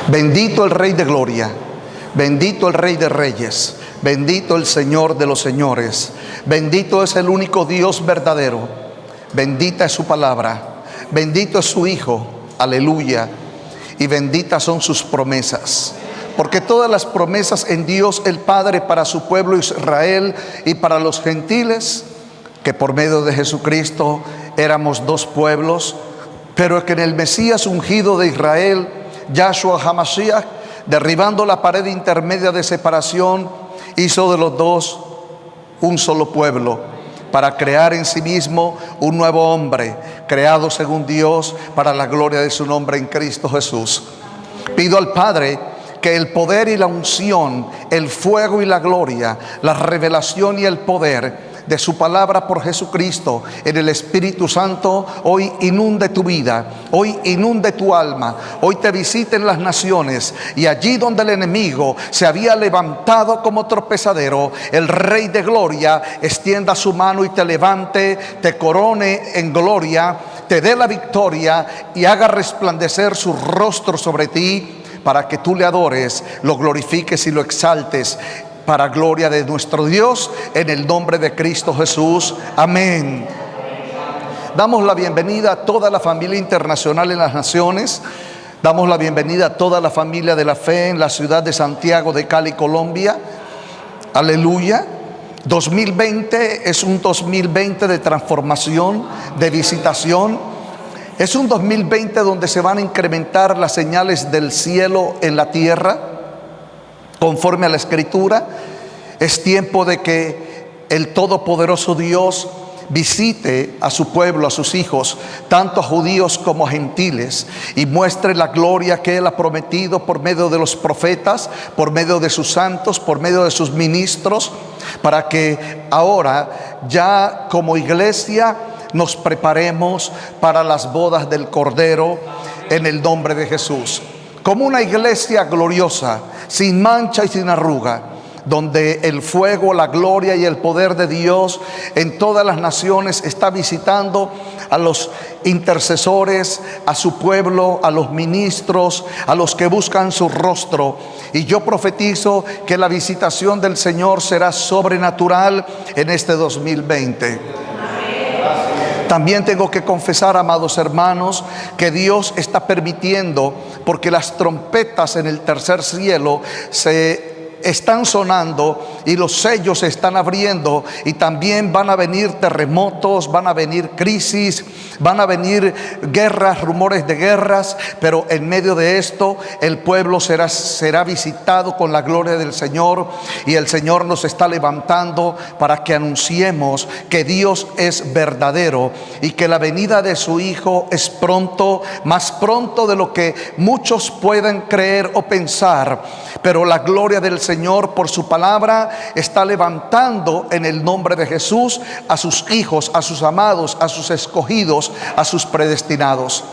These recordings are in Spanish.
Bendito el Rey de Gloria, bendito el Rey de Reyes, bendito el Señor de los señores, bendito es el único Dios verdadero, bendita es su palabra, bendito es su Hijo, aleluya, y benditas son sus promesas. Porque todas las promesas en Dios el Padre para su pueblo Israel y para los gentiles, que por medio de Jesucristo éramos dos pueblos, pero que en el Mesías ungido de Israel, Yahshua HaMashiach, derribando la pared intermedia de separación, hizo de los dos un solo pueblo, para crear en sí mismo un nuevo hombre, creado según Dios para la gloria de su nombre en Cristo Jesús. Pido al Padre que el poder y la unción, el fuego y la gloria, la revelación y el poder de su palabra por Jesucristo en el Espíritu Santo hoy inunde tu vida, hoy inunde tu alma, hoy te visiten las naciones, y allí donde el enemigo se había levantado como tropezadero, el Rey de Gloria extienda su mano y te levante, te corone en gloria, te dé la victoria y haga resplandecer su rostro sobre ti, para que tú le adores, lo glorifiques y lo exaltes, para gloria de nuestro Dios, en el nombre de Cristo Jesús. Amén. Damos la bienvenida a toda la familia internacional en las naciones. Damos la bienvenida a toda la familia de la fe en la ciudad de Santiago de Cali, Colombia. Aleluya. 2020 es un 2020 de transformación, de visitación. Es un 2020 donde se van a incrementar las señales del cielo en la tierra, conforme a la Escritura. Es tiempo de que el todopoderoso Dios visite a su pueblo, a sus hijos, tanto a judíos como a gentiles, y muestre la gloria que Él ha prometido por medio de los profetas, por medio de sus santos, por medio de sus ministros, para que ahora ya como iglesia nos preparemos para las bodas del Cordero en el nombre de Jesús. Como una iglesia gloriosa, sin mancha y sin arruga, donde el fuego, la gloria y el poder de Dios en todas las naciones está visitando a los intercesores, a su pueblo, a los ministros, a los que buscan su rostro. Y yo profetizo que la visitación del Señor será sobrenatural en este 2020. También tengo que confesar, amados hermanos, que Dios está permitiendo, porque las trompetas en el tercer cielo se están sonando y los sellos se están abriendo, y también van a venir terremotos, van a venir crisis, van a venir guerras, rumores de guerras, pero en medio de esto el pueblo será visitado con la gloria del Señor, y el Señor nos está levantando para que anunciemos que Dios es verdadero y que la venida de su Hijo es pronto, más pronto de lo que muchos pueden creer o pensar. Pero la gloria del Señor por su palabra está levantando en el nombre de Jesús a sus hijos, a sus amados, a sus escogidos, a sus predestinados,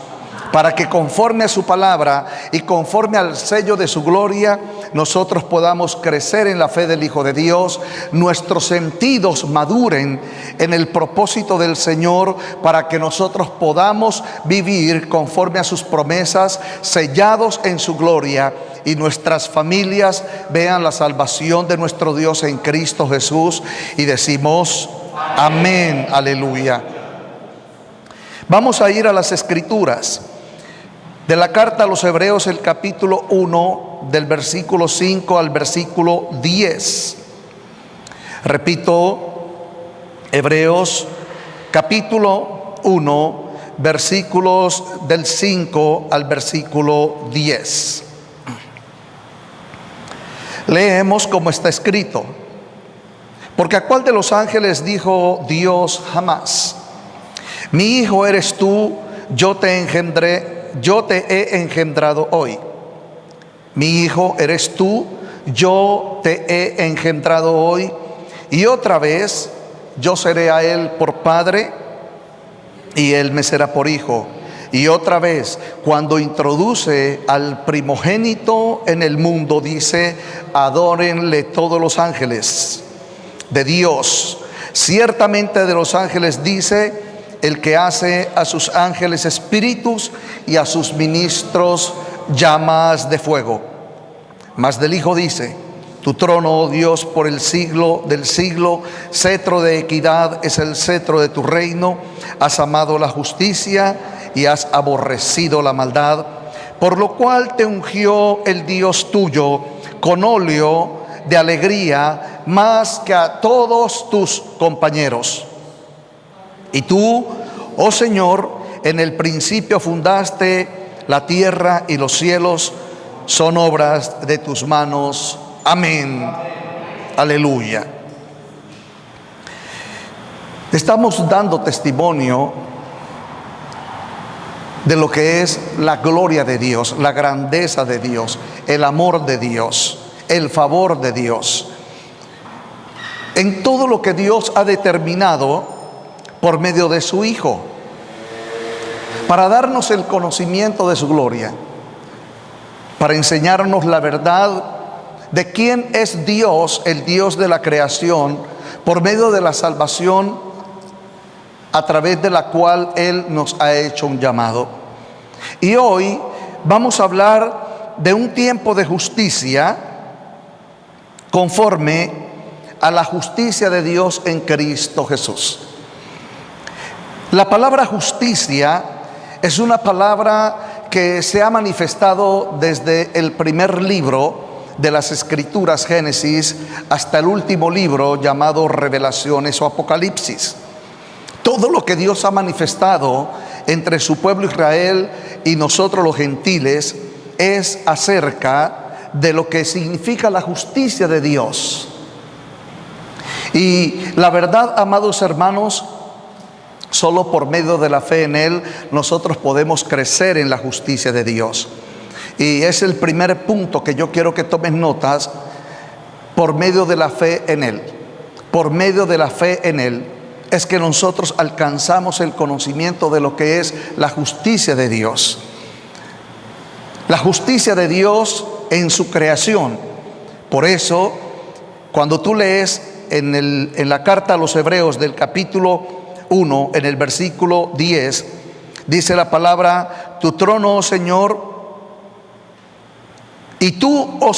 para que conforme a su palabra y conforme al sello de su gloria, nosotros podamos crecer en la fe del Hijo de Dios, nuestros sentidos maduren en el propósito del Señor, para que nosotros podamos vivir conforme a sus promesas, sellados en su gloria, y nuestras familias vean la salvación de nuestro Dios en Cristo Jesús, y decimos amén, aleluya. Vamos a ir a las Escrituras. De la carta a los Hebreos, el capítulo 1, del versículo 5 al versículo 10. Repito, Hebreos capítulo 1, versículos del 5 al versículo 10. Leemos como está escrito: porque a cuál de los ángeles dijo Dios jamás: mi hijo eres tú, yo te he engendrado hoy. Mi hijo eres tú, yo te he engendrado hoy. Y otra vez, yo seré a él por padre y él me será por hijo. Y otra vez, cuando introduce al primogénito en el mundo, dice: adórenle todos los ángeles de Dios. Ciertamente de los ángeles dice: el que hace a sus ángeles espíritus y a sus ministros llamas de fuego. Mas del Hijo dice: tu trono, oh Dios, por el siglo del siglo, cetro de equidad es el cetro de tu reino. Has amado la justicia y has aborrecido la maldad, por lo cual te ungió el Dios tuyo con óleo de alegría más que a todos tus compañeros. Y tú, oh Señor, en el principio fundaste la tierra y los cielos son obras de tus manos. Amén. Aleluya. Estamos dando testimonio de lo que es la gloria de Dios, la grandeza de Dios, el amor de Dios, el favor de Dios, en todo lo que Dios ha determinado por medio de su Hijo, para darnos el conocimiento de su gloria, para enseñarnos la verdad de quién es Dios, el Dios de la creación, por medio de la salvación a través de la cual Él nos ha hecho un llamado. Y hoy vamos a hablar de un tiempo de justicia conforme a la justicia de Dios en Cristo Jesús. La palabra justicia es una palabra que se ha manifestado desde el primer libro de las Escrituras, Génesis, hasta el último libro llamado Revelaciones o Apocalipsis. Todo lo que Dios ha manifestado entre su pueblo Israel y nosotros los gentiles es acerca de lo que significa la justicia de Dios. Y la verdad, amados hermanos, solo por medio de la fe en Él nosotros podemos crecer en la justicia de Dios. Y es el primer punto que yo quiero que tomes notas: por medio de la fe en Él. Por medio de la fe en Él es que nosotros alcanzamos el conocimiento de lo que es la justicia de Dios. La justicia de Dios en su creación. Por eso, cuando tú lees en la carta a los Hebreos del capítulo 1, en el versículo 10, dice la palabra: tu trono, oh Señor, y tú, oh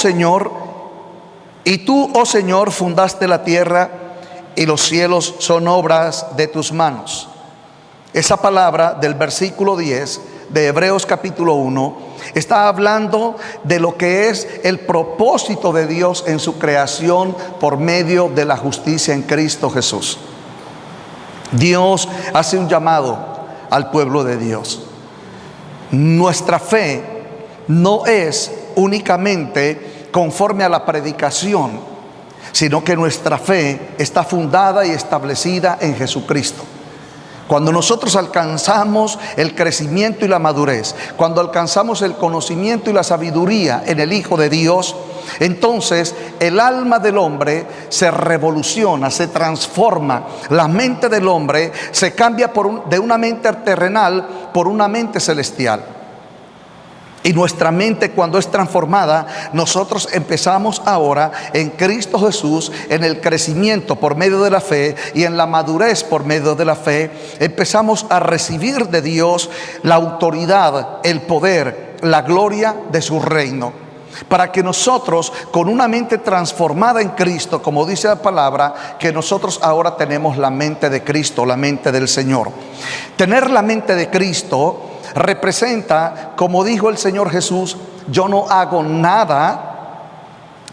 Señor, fundaste la tierra y los cielos son obras de tus manos. Esa palabra del versículo 10 de Hebreos capítulo 1 está hablando de lo que es el propósito de Dios en su creación por medio de la justicia en Cristo Jesús. Dios hace un llamado al pueblo de Dios. Nuestra fe no es únicamente conforme a la predicación, sino que nuestra fe está fundada y establecida en Jesucristo. Cuando nosotros alcanzamos el crecimiento y la madurez, cuando alcanzamos el conocimiento y la sabiduría en el Hijo de Dios, entonces el alma del hombre se revoluciona, se transforma. La mente del hombre se cambia de una mente terrenal por una mente celestial. Y nuestra mente, cuando es transformada, nosotros empezamos ahora en Cristo Jesús, en el crecimiento por medio de la fe y en la madurez por medio de la fe, empezamos a recibir de Dios la autoridad, el poder, la gloria de su reino. Para que nosotros, con una mente transformada en Cristo, como dice la palabra, que nosotros ahora tenemos la mente de Cristo, la mente del Señor. Tener la mente de Cristo representa, como dijo el Señor Jesús: yo no hago nada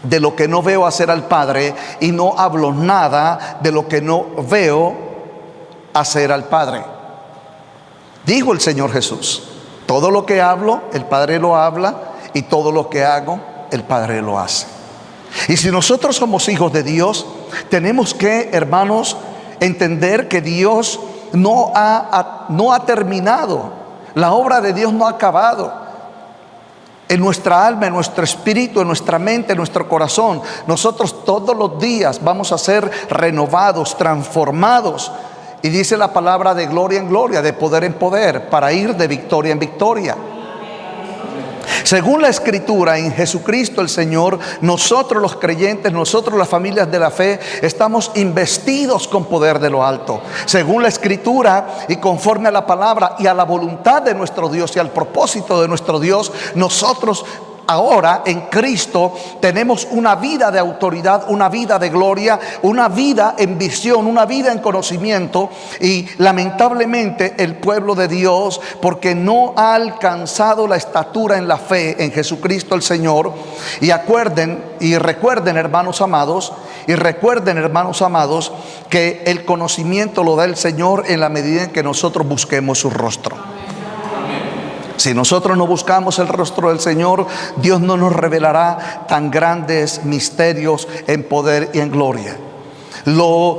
de lo que no veo hacer al Padre, y no hablo nada de lo que no veo hacer al Padre. Dijo el Señor Jesús: todo lo que hablo, el Padre lo habla, y todo lo que hago, el Padre lo hace. Y si nosotros somos hijos de Dios, tenemos que, hermanos, entender que Dios no ha terminado. La obra de Dios no ha acabado. En nuestra alma, en nuestro espíritu, en nuestra mente, en nuestro corazón, nosotros todos los días vamos a ser renovados, transformados. Y dice la palabra: de gloria en gloria, de poder en poder, para ir de victoria en victoria. Según la Escritura, en Jesucristo el Señor, nosotros los creyentes, nosotros las familias de la fe, estamos investidos con poder de lo alto. Según la Escritura y conforme a la palabra y a la voluntad de nuestro Dios y al propósito de nuestro Dios, nosotros ahora en Cristo tenemos una vida de autoridad, una vida de gloria, una vida en visión, una vida en conocimiento. Y lamentablemente el pueblo de Dios, porque no ha alcanzado la estatura en la fe en Jesucristo el Señor. Y recuerden hermanos amados, que el conocimiento lo da el Señor en la medida en que nosotros busquemos su rostro. Si nosotros no buscamos el rostro del Señor, Dios no nos revelará tan grandes misterios en poder y en gloria. Lo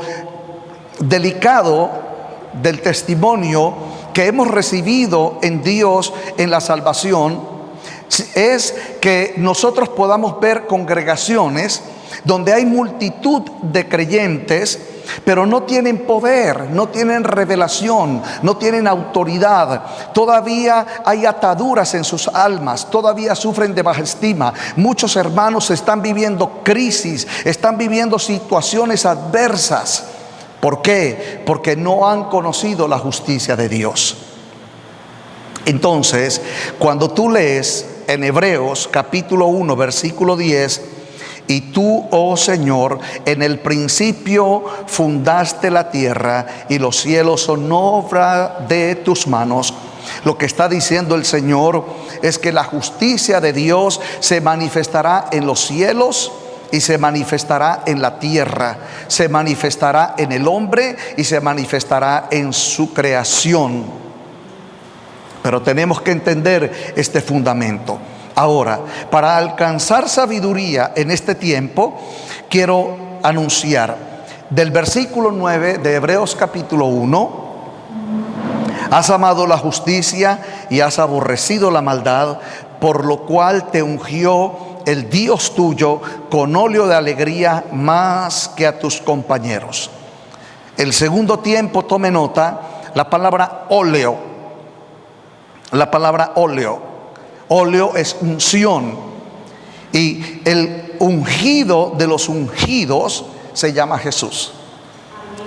delicado del testimonio que hemos recibido en Dios en la salvación es que nosotros podamos ver congregaciones donde hay multitud de creyentes, pero no tienen poder, no tienen revelación, no tienen autoridad. Todavía hay ataduras en sus almas, todavía sufren de baja estima. Muchos hermanos están viviendo crisis, están viviendo situaciones adversas. ¿Por qué? Porque no han conocido la justicia de Dios. Entonces, cuando tú lees en Hebreos capítulo 1, versículo 10, y tú, oh Señor, en el principio fundaste la tierra y los cielos son obra de tus manos. Lo que está diciendo el Señor es que la justicia de Dios se manifestará en los cielos y se manifestará en la tierra, se manifestará en el hombre y se manifestará en su creación. Pero tenemos que entender este fundamento. Ahora, para alcanzar sabiduría en este tiempo, quiero anunciar del versículo 9 de Hebreos capítulo 1: has amado la justicia y has aborrecido la maldad, por lo cual te ungió el Dios tuyo con óleo de alegría más que a tus compañeros. El segundo tiempo, tome nota, la palabra óleo. La palabra óleo. Óleo es unción, y el ungido de los ungidos se llama Jesús.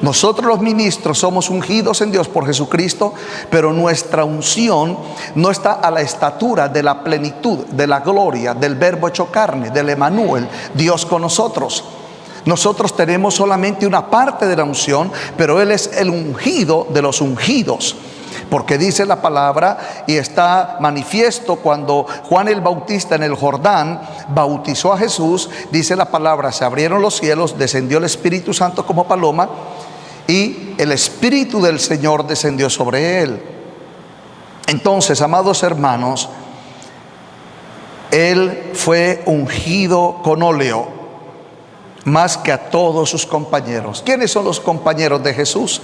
Nosotros los ministros somos ungidos en Dios por Jesucristo, pero nuestra unción no está a la estatura de la plenitud, de la gloria, del verbo hecho carne, del Emanuel, Dios con nosotros. Nosotros tenemos solamente una parte de la unción, pero Él es el ungido de los ungidos. Porque dice la palabra, y está manifiesto cuando Juan el Bautista en el Jordán bautizó a Jesús, dice la palabra: se abrieron los cielos, descendió el Espíritu Santo como paloma, y el Espíritu del Señor descendió sobre él. Entonces, amados hermanos, Él fue ungido con óleo más que a todos sus compañeros. ¿Quiénes son los compañeros de Jesús?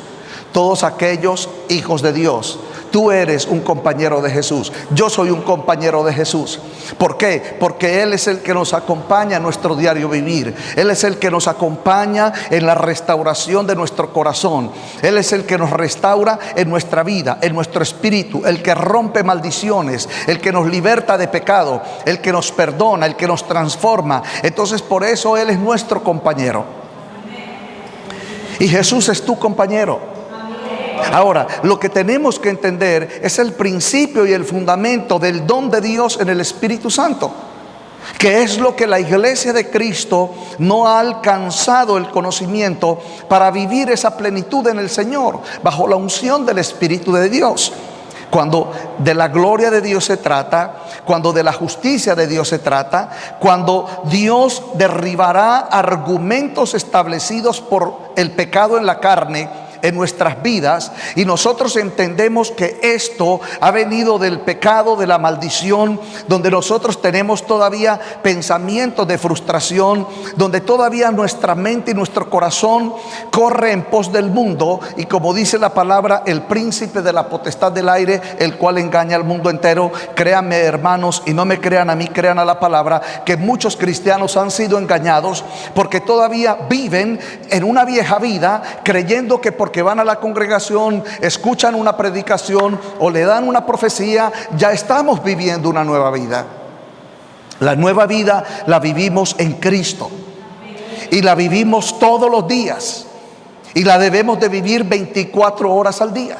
Todos aquellos hijos de Dios. Tú eres un compañero de Jesús. Yo soy un compañero de Jesús. ¿Por qué? Porque Él es el que nos acompaña en nuestro diario vivir. Él es el que nos acompaña en la restauración de nuestro corazón. Él es el que nos restaura en nuestra vida, en nuestro espíritu. El que rompe maldiciones, el que nos liberta de pecado, el que nos perdona, el que nos transforma. Entonces, por eso Él es nuestro compañero. Y Jesús es tu compañero. Ahora, lo que tenemos que entender es el principio y el fundamento del don de Dios en el Espíritu Santo, que es lo que la iglesia de Cristo no ha alcanzado el conocimiento para vivir esa plenitud en el Señor, bajo la unción del Espíritu de Dios. Cuando de la gloria de Dios se trata, cuando de la justicia de Dios se trata, cuando Dios derribará argumentos establecidos por el pecado en la carne en nuestras vidas, y nosotros entendemos que esto ha venido del pecado, de la maldición, donde nosotros tenemos todavía pensamientos de frustración, donde todavía nuestra mente y nuestro corazón corre en pos del mundo, y como dice la palabra, el príncipe de la potestad del aire, el cual engaña al mundo entero. Créanme, hermanos, y no me crean a mí, crean a la palabra, que muchos cristianos han sido engañados porque todavía viven en una vieja vida, creyendo que porque van a la congregación, escuchan una predicación o le dan una profecía, ya estamos viviendo una nueva vida. La nueva vida la vivimos en Cristo. Y la vivimos todos los días. Y la debemos de vivir 24 horas al día.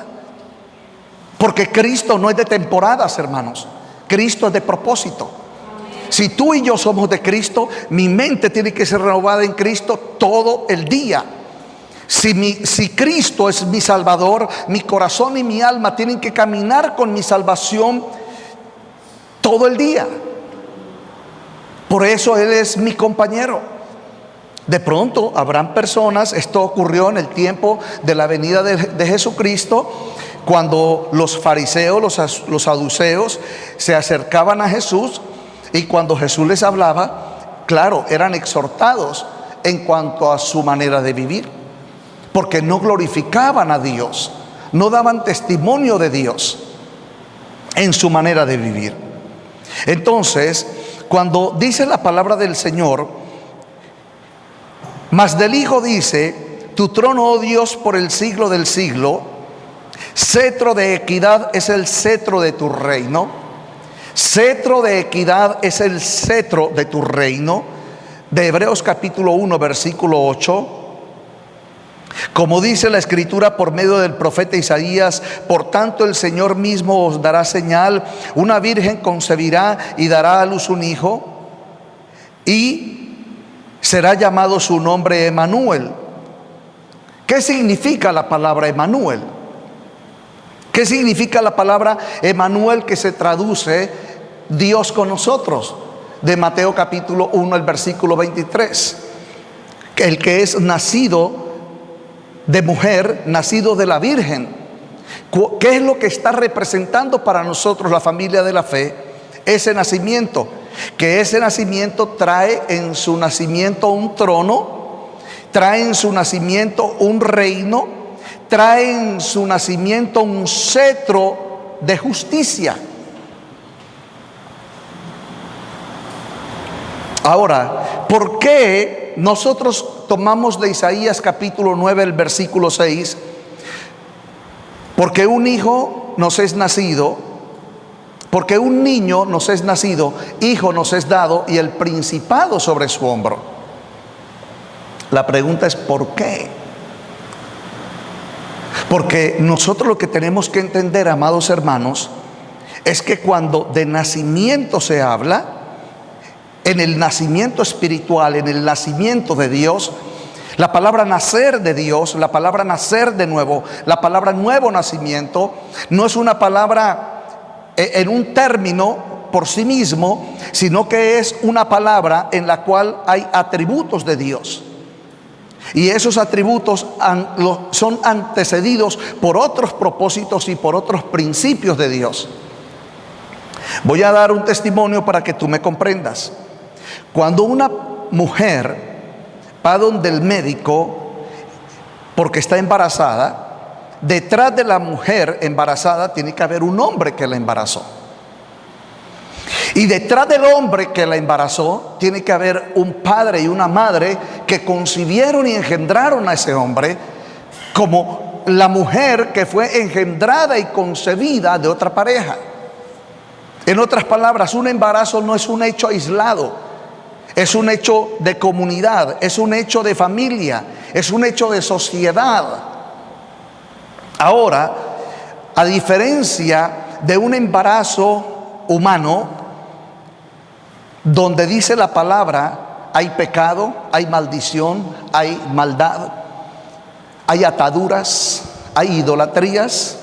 Porque Cristo no es de temporadas, hermanos. Cristo es de propósito. Si tú y yo somos de Cristo, mi mente tiene que ser renovada en Cristo todo el día. Si Cristo es mi Salvador, mi corazón y mi alma tienen que caminar con mi salvación todo el día. Por eso Él es mi compañero. De pronto habrán personas, esto ocurrió en el tiempo de la venida de Jesucristo, cuando los fariseos, los saduceos se acercaban a Jesús, y cuando Jesús les hablaba, claro, eran exhortados en cuanto a su manera de vivir, porque no glorificaban a Dios, no daban testimonio de Dios en su manera de vivir. Entonces, cuando dice la palabra del Señor, mas del Hijo dice: tu trono, oh Dios, por el siglo del siglo, cetro de equidad es el cetro de tu reino. Cetro de equidad es el cetro de tu reino. De Hebreos capítulo 1 versículo 8. Como dice la Escritura por medio del profeta Isaías: por tanto el Señor mismo os dará señal, una virgen concebirá y dará a luz un hijo, y será llamado su nombre Emmanuel. ¿Qué significa la palabra Emmanuel? ¿Qué significa la palabra Emmanuel, que se traduce Dios con nosotros? De Mateo capítulo 1, el versículo 23. El que es nacido de mujer, nacido de la Virgen. ¿Qué es lo que está representando para nosotros la familia de la fe? Ese nacimiento. Que ese nacimiento trae en su nacimiento un trono, trae en su nacimiento un reino, trae en su nacimiento un cetro de justicia. Ahora, ¿por qué nosotros tomamos de Isaías capítulo 9 el versículo 6? Porque un hijo nos es nacido, porque un niño nos es nacido, hijo nos es dado, y el principado sobre su hombro. La pregunta es ¿por qué? Porque nosotros lo que tenemos que entender, amados hermanos, es que cuando de nacimiento se habla, en el nacimiento espiritual, en el nacimiento de Dios, la palabra nacer de Dios, la palabra nacer de nuevo, la palabra nuevo nacimiento, no es una palabra en un término por sí mismo, sino que es una palabra en la cual hay atributos de Dios. Y esos atributos son antecedidos por otros propósitos y por otros principios de Dios. Voy a dar un testimonio para que tú me comprendas. Cuando una mujer va donde el médico porque está embarazada, detrás de la mujer embarazada tiene que haber un hombre que la embarazó. Y detrás del hombre que la embarazó tiene que haber un padre y una madre que concibieron y engendraron a ese hombre, como la mujer que fue engendrada y concebida de otra pareja. En otras palabras, un embarazo no es un hecho aislado, es un hecho de comunidad, es un hecho de familia, es un hecho de sociedad. Ahora, a diferencia de un embarazo humano, donde dice la palabra hay pecado, hay maldición, hay maldad, hay ataduras, hay idolatrías,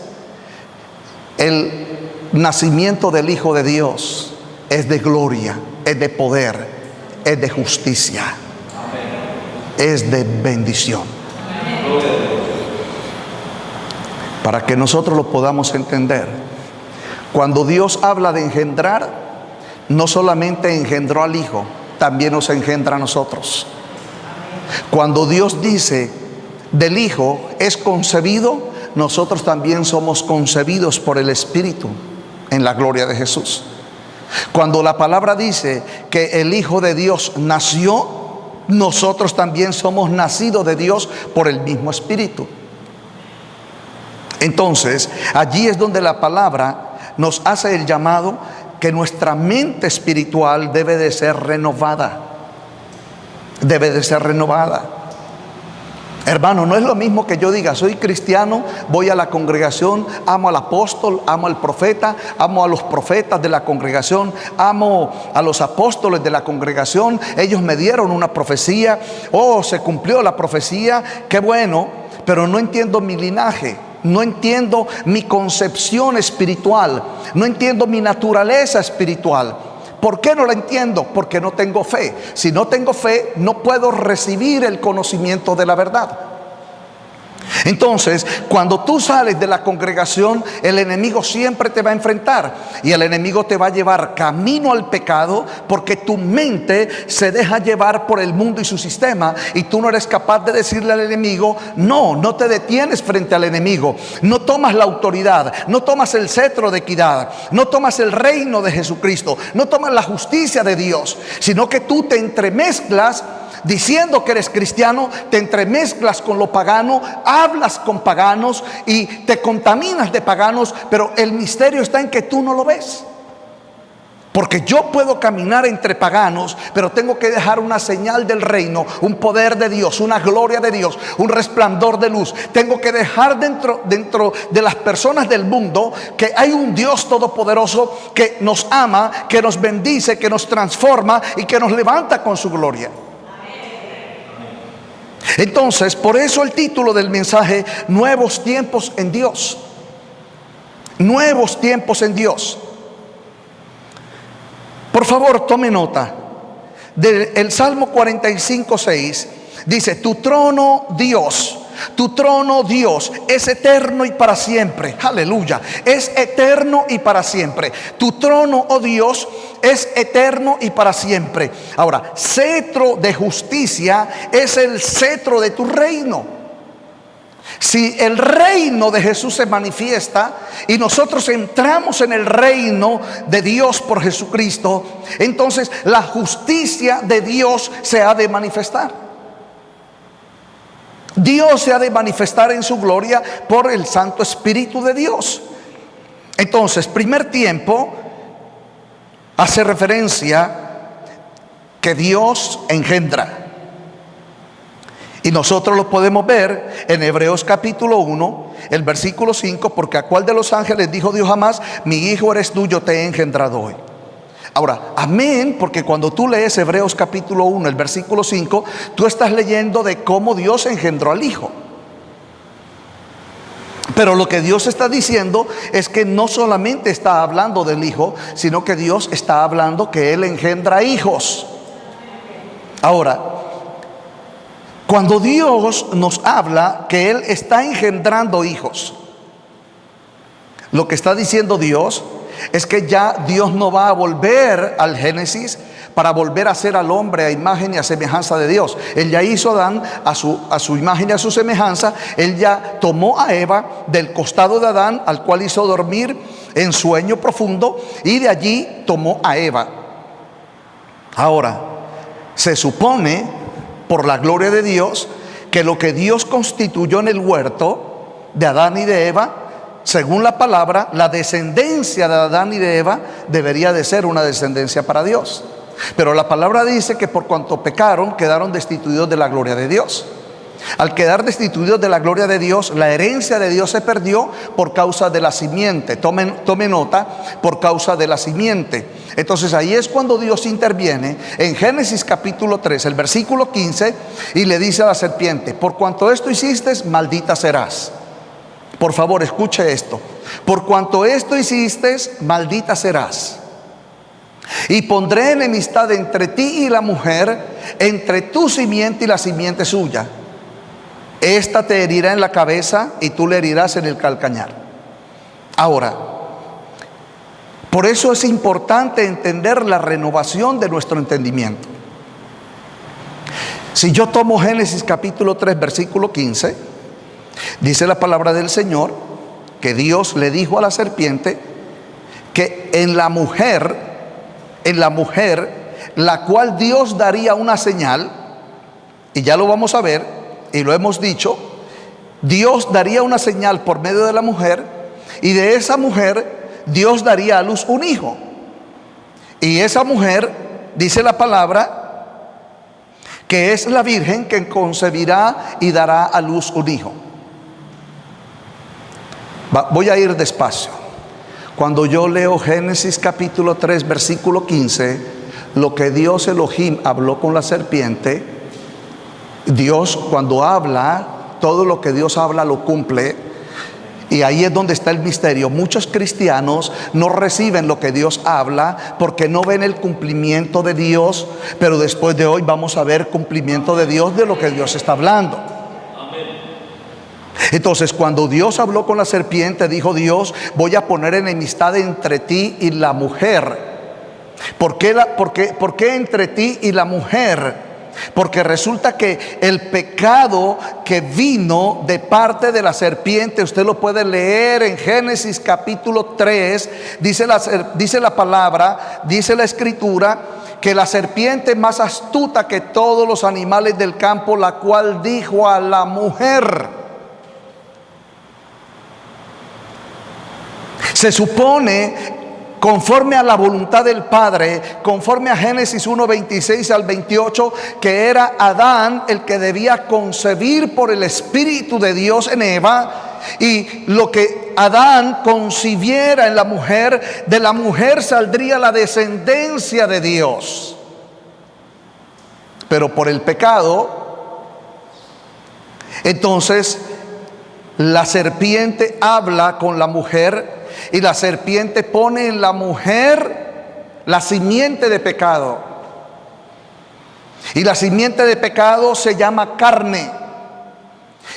el nacimiento del Hijo de Dios es de gloria, es de poder, es de justicia, es de bendición. Para que nosotros lo podamos entender, cuando Dios habla de engendrar, no solamente engendró al Hijo, también nos engendra a nosotros. Cuando Dios dice del Hijo es concebido, nosotros también somos concebidos por el Espíritu en la gloria de Jesús. Cuando la palabra dice que el Hijo de Dios nació, nosotros también somos nacidos de Dios por el mismo Espíritu. Entonces, allí es donde la palabra nos hace el llamado que nuestra mente espiritual debe de ser renovada. Debe de ser renovada. Hermano, no es lo mismo que yo diga, soy cristiano, voy a la congregación, amo al apóstol, amo al profeta, amo a los profetas de la congregación, amo a los apóstoles de la congregación, ellos me dieron una profecía, oh, se cumplió la profecía, qué bueno, pero no entiendo mi linaje, no entiendo mi concepción espiritual, no entiendo mi naturaleza espiritual. ¿Por qué no la entiendo? Porque no tengo fe. Si no tengo fe, no puedo recibir el conocimiento de la verdad. Entonces, cuando tú sales de la congregación, el enemigo siempre te va a enfrentar y el enemigo te va a llevar camino al pecado, porque tu mente se deja llevar por el mundo y su sistema, y tú no eres capaz de decirle al enemigo no. No te detienes frente al enemigo, no tomas la autoridad, no tomas el cetro de equidad, no tomas el reino de Jesucristo, no tomas la justicia de Dios, sino que tú te entremezclas. Diciendo que eres cristiano, te entremezclas con lo pagano, hablas con paganos y te contaminas de paganos, pero el misterio está en que tú no lo ves. Porque yo puedo caminar entre paganos, pero tengo que dejar una señal del reino, un poder de Dios, una gloria de Dios, un resplandor de luz. Tengo que dejar dentro de las personas del mundo que hay un Dios todopoderoso que nos ama, que nos bendice, que nos transforma y que nos levanta con su gloria. Entonces, por eso el título del mensaje: Nuevos tiempos en Dios. Nuevos tiempos en Dios. Por favor, tome nota del Salmo 45:6. Dice: tu trono, Dios, es eterno y para siempre. Aleluya, es eterno y para siempre. Tu trono, oh Dios, es eterno y para siempre. Ahora, cetro de justicia es el cetro de tu reino. Si el reino de Jesús se manifiesta y nosotros entramos en el reino de Dios por Jesucristo, entonces la justicia de Dios se ha de manifestar. Dios se ha de manifestar en su gloria por el Santo Espíritu de Dios. Entonces, primer tiempo hace referencia que Dios engendra. Y nosotros lo podemos ver en Hebreos capítulo 1, el versículo 5, porque a cuál de los ángeles dijo Dios jamás: mi hijo eres tú, yo te he engendrado hoy. Ahora, amén, porque cuando tú lees Hebreos capítulo 1, el versículo 5, tú estás leyendo de cómo Dios engendró al Hijo. Pero lo que Dios está diciendo es que no solamente está hablando del Hijo, sino que Dios está hablando que Él engendra hijos. Ahora, cuando Dios nos habla que Él está engendrando hijos, lo que está diciendo Dios es que ya Dios no va a volver al Génesis para volver a hacer al hombre a imagen y a semejanza de Dios. Él ya hizo a Adán a su imagen y a su semejanza. Él ya tomó a Eva del costado de Adán, al cual hizo dormir en sueño profundo, y de allí tomó a Eva. Ahora, se supone, por la gloria de Dios, que lo que Dios constituyó en el huerto de Adán y de Eva, según la palabra, la descendencia de Adán y de Eva debería de ser una descendencia para Dios. Pero la palabra dice que por cuanto pecaron, quedaron destituidos de la gloria de Dios. Al quedar destituidos de la gloria de Dios, la herencia de Dios se perdió por causa de la simiente. Tome nota, por causa de la simiente. Entonces ahí es cuando Dios interviene en Génesis capítulo 3, el versículo 15, y le dice a la serpiente: por cuanto esto hiciste, maldita serás. Por favor, escuche esto: por cuanto esto hiciste, maldita serás. Y pondré enemistad entre ti y la mujer, entre tu simiente y la simiente suya. Esta te herirá en la cabeza y tú le herirás en el calcañar. Ahora, por eso es importante entender la renovación de nuestro entendimiento. Si yo tomo Génesis capítulo 3, versículo 15, dice la palabra del Señor que Dios le dijo a la serpiente que en la mujer, la cual Dios daría una señal, y ya lo vamos a ver, y lo hemos dicho, Dios daría una señal por medio de la mujer, y de esa mujer Dios daría a luz un hijo. Y esa mujer, dice la palabra, que es la virgen que concebirá y dará a luz un hijo. Voy a ir despacio. Cuando yo leo Génesis capítulo 3 versículo 15, lo que Dios Elohim habló con la serpiente, Dios cuando habla, todo lo que Dios habla lo cumple. Y ahí es donde está el misterio. Muchos cristianos no reciben lo que Dios habla porque no ven el cumplimiento de Dios, pero después de hoy vamos a ver cumplimiento de Dios de lo que Dios está hablando. Entonces, cuando Dios habló con la serpiente, dijo Dios: voy a poner enemistad entre ti y la mujer. ¿Por qué entre ti y la mujer? Porque resulta que el pecado que vino de parte de la serpiente, usted lo puede leer en Génesis capítulo 3, dice la palabra, dice la escritura, que la serpiente más astuta que todos los animales del campo, la cual dijo a la mujer. Se supone, conforme a la voluntad del Padre, conforme a Génesis 1, 26 al 28, que era Adán el que debía concebir por el Espíritu de Dios en Eva, y lo que Adán concibiera en la mujer, de la mujer saldría la descendencia de Dios. Pero por el pecado, entonces la serpiente habla con la mujer, y la serpiente pone en la mujer la simiente de pecado. Y la simiente de pecado se llama carne.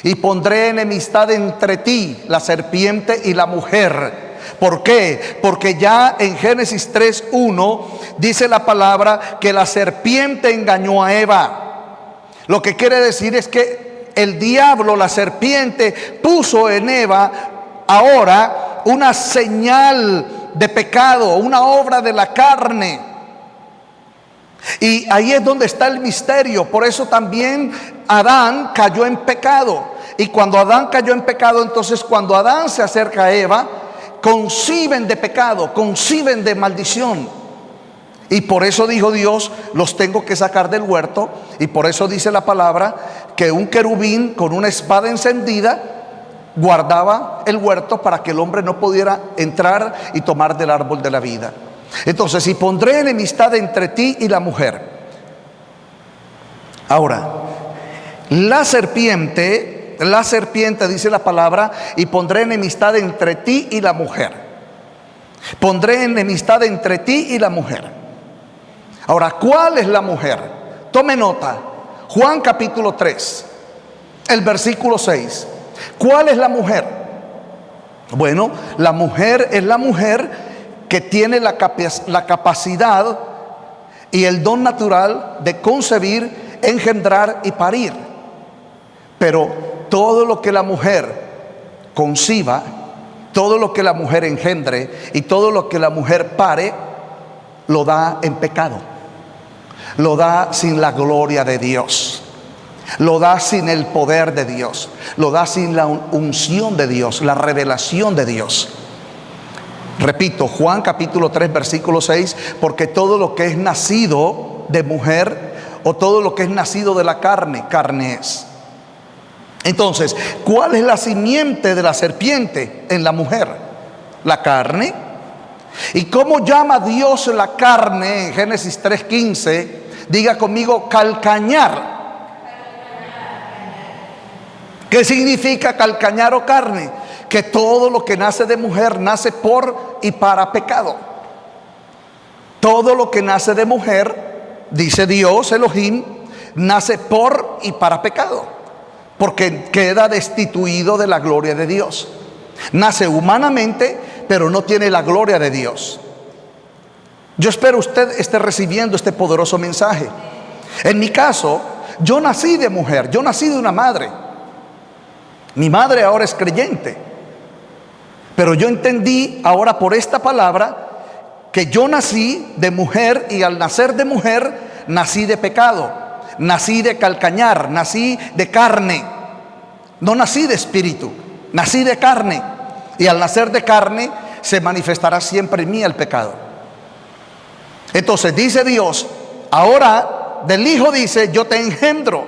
Y pondré enemistad entre ti, la serpiente, y la mujer. ¿Por qué? Porque ya en Génesis 3:1 dice la palabra que la serpiente engañó a Eva. Lo que quiere decir es que el diablo, la serpiente, puso en Eva ahora una señal de pecado, una obra de la carne. Y ahí es donde está el misterio. Por eso también Adán cayó en pecado. Y cuando Adán cayó en pecado, entonces cuando Adán se acerca a Eva, conciben de pecado, conciben de maldición. Y por eso dijo Dios: los tengo que sacar del huerto. Y por eso dice la palabra que un querubín con una espada encendida guardaba el huerto para que el hombre no pudiera entrar y tomar del árbol de la vida. Entonces, y pondré enemistad entre ti y la mujer. Ahora, la serpiente dice la palabra, y pondré enemistad entre ti y la mujer. Pondré enemistad entre ti y la mujer. Ahora, ¿cuál es la mujer? Tome nota. Juan capítulo 3, el versículo 6. ¿Cuál es la mujer? Bueno, la mujer es la mujer que tiene la capacidad y el don natural de concebir, engendrar y parir. Pero todo lo que la mujer conciba, todo lo que la mujer engendre y todo lo que la mujer pare, lo da en pecado. Lo da sin la gloria de Dios. Lo da sin el poder de Dios. Lo da sin la unción de Dios, la revelación de Dios. Repito, Juan capítulo 3 versículo 6, porque todo lo que es nacido de mujer o todo lo que es nacido de la carne, carne es. Entonces, ¿cuál es la simiente de la serpiente en la mujer? La carne. ¿Y cómo llama Dios la carne en Génesis 3:15? Diga conmigo: calcañar. ¿Qué significa calcañar o carne? Que todo lo que nace de mujer nace por y para pecado. Todo lo que nace de mujer, dice Dios Elohim, nace por y para pecado, porque queda destituido de la gloria de Dios. Nace humanamente, pero no tiene la gloria de Dios. Yo espero usted esté recibiendo este poderoso mensaje. En mi caso, yo nací de mujer, yo nací de una madre. Mi madre ahora es creyente, pero yo entendí ahora por esta palabra que yo nací de mujer, y al nacer de mujer nací de pecado, nací de calcañar, nací de carne. No nací de espíritu, nací de carne, y al nacer de carne se manifestará siempre en mí el pecado. Entonces dice Dios, ahora del Hijo dice, yo te engendro.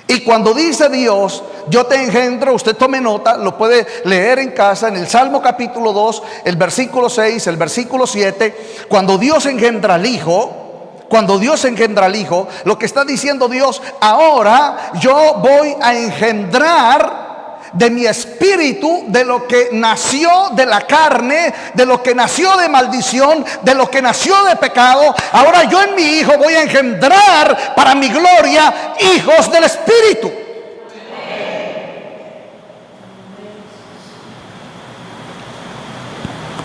Y cuando dice Dios, yo te engendro, usted tome nota, lo puede leer en casa, en el Salmo capítulo 2, el versículo 6, el versículo 7, cuando Dios engendra al Hijo, lo que está diciendo Dios, ahora yo voy a engendrar de mi espíritu, de lo que nació de la carne, de lo que nació de maldición, de lo que nació de pecado. Ahora yo en mi Hijo voy a engendrar para mi gloria hijos del Espíritu.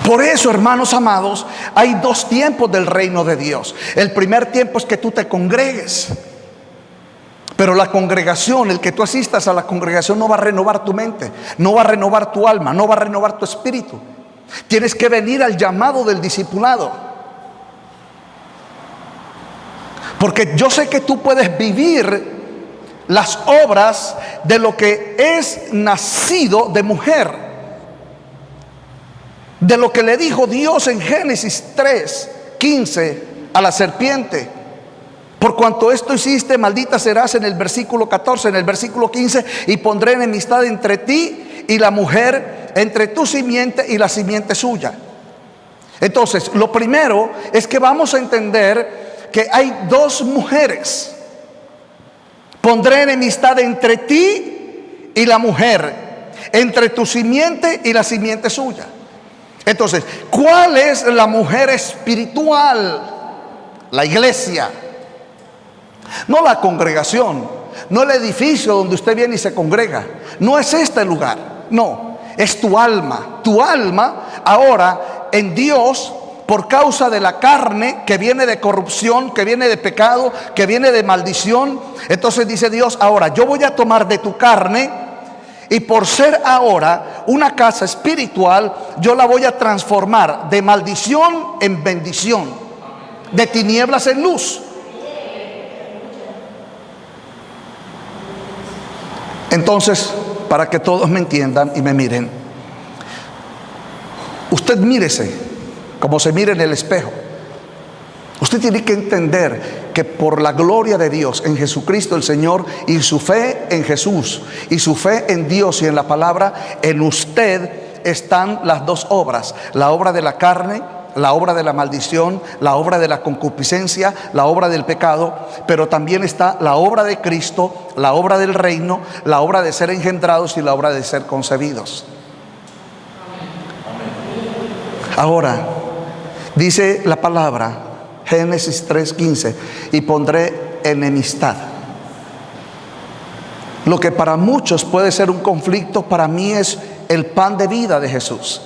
Por eso, hermanos amados, hay dos tiempos del reino de Dios. El primer tiempo es que tú te congregues. Pero la congregación, el que tú asistas a la congregación no va a renovar tu mente, no va a renovar tu alma, no va a renovar tu espíritu. Tienes que venir al llamado del discipulado. Porque yo sé que tú puedes vivir las obras de lo que es nacido de mujer. De lo que le dijo Dios en Génesis 3:15 a la serpiente. Por cuanto esto hiciste, maldita serás, en el versículo 14, en el versículo 15, y pondré enemistad entre ti y la mujer, entre tu simiente y la simiente suya. Entonces, lo primero es que vamos a entender que hay dos mujeres. Pondré enemistad entre ti y la mujer, entre tu simiente y la simiente suya. Entonces, ¿cuál es la mujer espiritual? La iglesia. No la congregación, no el edificio donde usted viene y se congrega. No es este el lugar, no, es tu alma. Tu alma ahora en Dios, por causa de la carne que viene de corrupción, que viene de pecado, que viene de maldición. Entonces dice Dios, ahora yo voy a tomar de tu carne, y por ser ahora una casa espiritual, yo la voy a transformar de maldición en bendición, de tinieblas en luz. Entonces, para que todos me entiendan y me miren, usted mírese como se mira en el espejo. Usted tiene que entender que por la gloria de Dios en Jesucristo el Señor, y su fe en Jesús y su fe en Dios y en la palabra, en usted están las dos obras: la obra de la carne, la obra de la maldición, la obra de la concupiscencia, la obra del pecado. Pero también está la obra de Cristo, la obra del reino, la obra de ser engendrados y la obra de ser concebidos. Ahora, dice la palabra, Génesis 3:15, y pondré enemistad. Lo que para muchos puede ser un conflicto, para mí es el pan de vida de Jesús.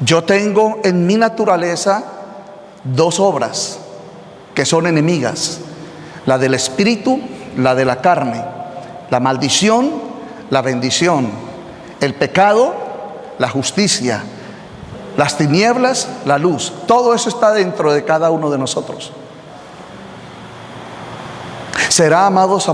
Yo tengo en mi naturaleza dos obras que son enemigas: la del espíritu, la de la carne, la maldición, la bendición, el pecado, la justicia, las tinieblas, la luz. Todo eso está dentro de cada uno de nosotros. Será, amados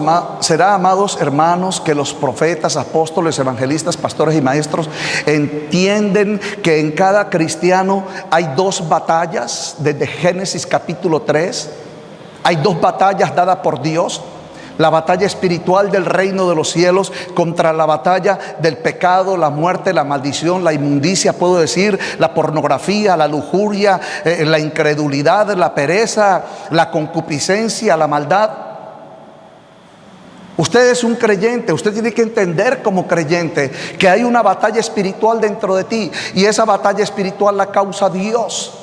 hermanos, que los profetas, apóstoles, evangelistas, pastores y maestros entienden que en cada cristiano hay dos batallas. Desde Génesis capítulo 3 hay dos batallas dadas por Dios: la batalla espiritual del reino de los cielos contra la batalla del pecado, la muerte, la maldición, la inmundicia, puedo decir, la pornografía, la lujuria, la incredulidad, la pereza, la concupiscencia, la maldad. Usted es un creyente, usted tiene que entender como creyente que hay una batalla espiritual dentro de ti, y esa batalla espiritual la causa Dios.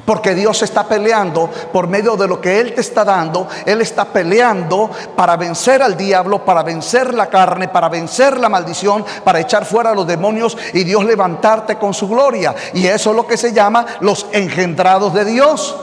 Porque Dios está peleando por medio de lo que Él te está dando. Él está peleando para vencer al diablo, para vencer la carne, para vencer la maldición, para echar fuera a los demonios y Dios levantarte con su gloria. Y eso es lo que se llama los engendrados de Dios.